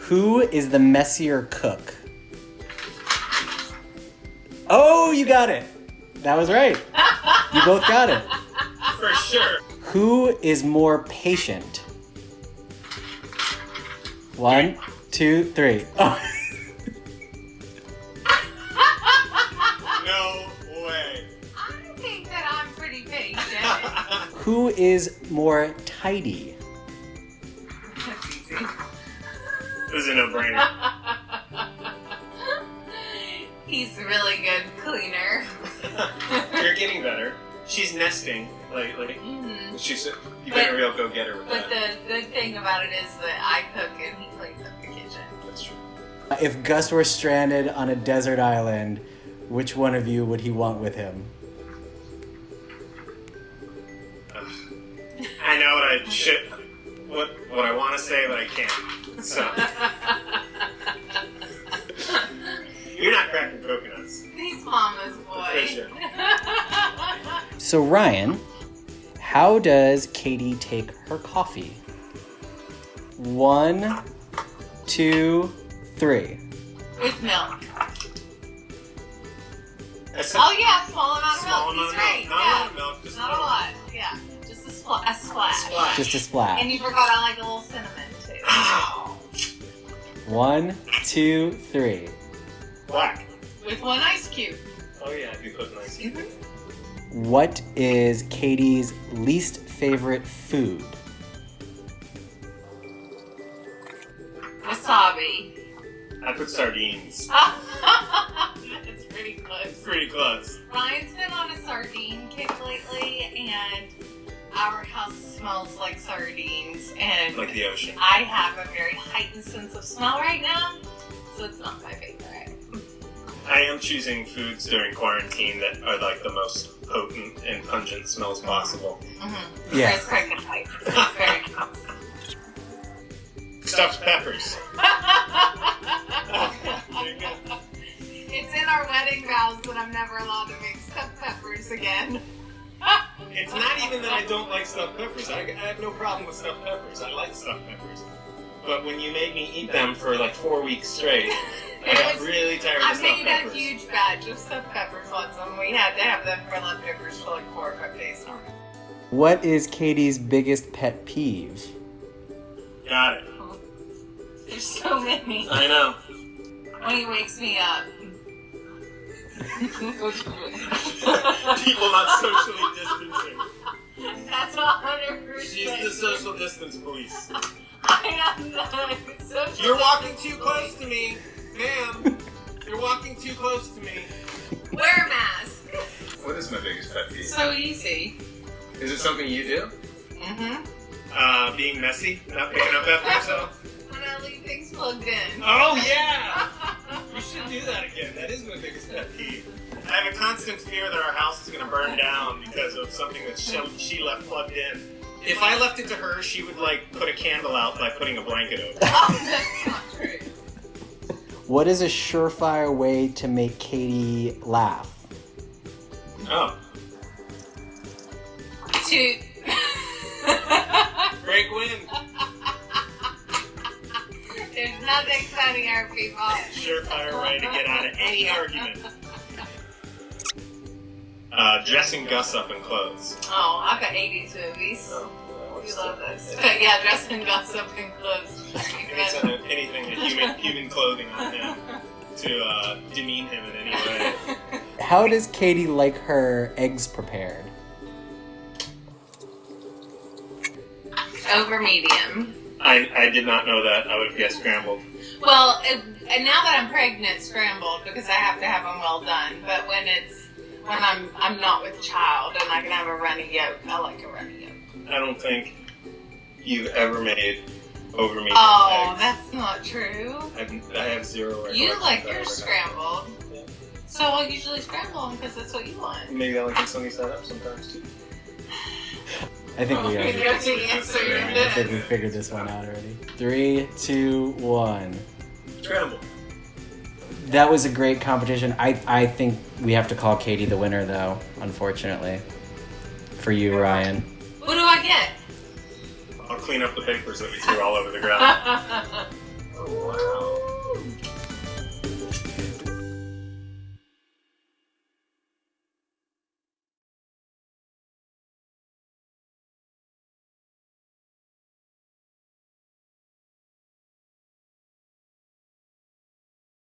Who is the messier cook? Oh, you got it. That was right. You both got it. For sure. Who is more patient? 1, 2, 3. Oh. No way. I think that I'm pretty patient. Who is more tidy? That's easy. This is a no-brainer. He's a really good cleaner. You're getting better. She's nesting lately. Mm-hmm. She's you better real go get her with But that. the good thing about it is that I cook and he cleans up the kitchen. That's true. If Gus were stranded on a desert island, which one of you would he want with him? I know what I want to say, but I can't. So you're not cracking coconuts. He's mama's boy. For sure. So Ryan, how does Katie take her coffee? 1, 2, 3. With milk. I said Oh yeah, small amount of small milk. amount He's of right. milk. Not a lot of milk, just Not a little. lot. Yeah. Just a splash. Splash. Just a splash. And you forgot I like a little cinnamon too. Ow. 1, 2, 3. Black. With one ice cube. Oh yeah, I do cook nice. What is Katie's least favorite food? Wasabi. I put sardines. That's pretty close. Pretty close. Ryan's been on a sardine kick lately, and our house smells like sardines, and Like the ocean. I have a very heightened sense of smell right now, so it's not my favorite. I am choosing foods during quarantine that are like the most potent and pungent smells possible. Mm-hmm. Yeah. It's pregnant type. It's very close. Stuffed peppers. It's in our wedding vows that I'm never allowed to make stuffed peppers again. It's not even that I don't like stuffed peppers. I have no problem with stuffed peppers. I like stuffed peppers. But when you made me eat them for like 4 weeks straight, I got really tired I of stuffed made peppers. a huge batch of stuffed peppers once, and we had to have them for leftovers for like 4 or 5 days. What is Katie's biggest pet peeve? Got it. There's so many. I know. When he wakes me up. People not socially distancing. That's 100%. She's the social distance police. I am not social. You're walking too close to me, ma'am. You're walking too close to me. Wear a mask. What is my biggest pet peeve? So easy. Is it something you do? Mm-hmm. Being messy, not picking up after yourself. When I leave things plugged in. Oh yeah! We should do that again. That is my biggest pet peeve. I have a constant fear that our house is going to burn down because of something that she left plugged in. If I left it to her, she would like put a candle out by putting a blanket over it. Oh, that's not true. What is a surefire way to make Katie laugh? Oh. Toot. Break wind. There's nothing funnier, people. Surefire way to get out of any argument. Dressing Gus up in clothes. Oh, I've got 80s movies. Oh, We love this. But yeah, dressing Gus up in clothes. anything human clothing on him to demean him in any way. How does Katie like her eggs prepared? Over medium. I did not know that. I would have guessed scrambled. Well, and now that I'm pregnant, scrambled because I have to have them well done. But when I'm not with child and I can have a runny yolk, I like a runny yolk. I don't think you've ever made over medium Oh, eggs. that's not true. I have zero recollection You of like that ever yours scrambled. Yeah. So I'll usually scramble them because that's what you want. Maybe I like it sunny side up sometimes too. I think we You already, know the answer. I think we figured this one out already. 3, 2, 1. Scramble. That was a great competition. I think we have to call Katie the winner, though, unfortunately. For you, Ryan. What do I get? I'll clean up the papers that we threw all over the ground.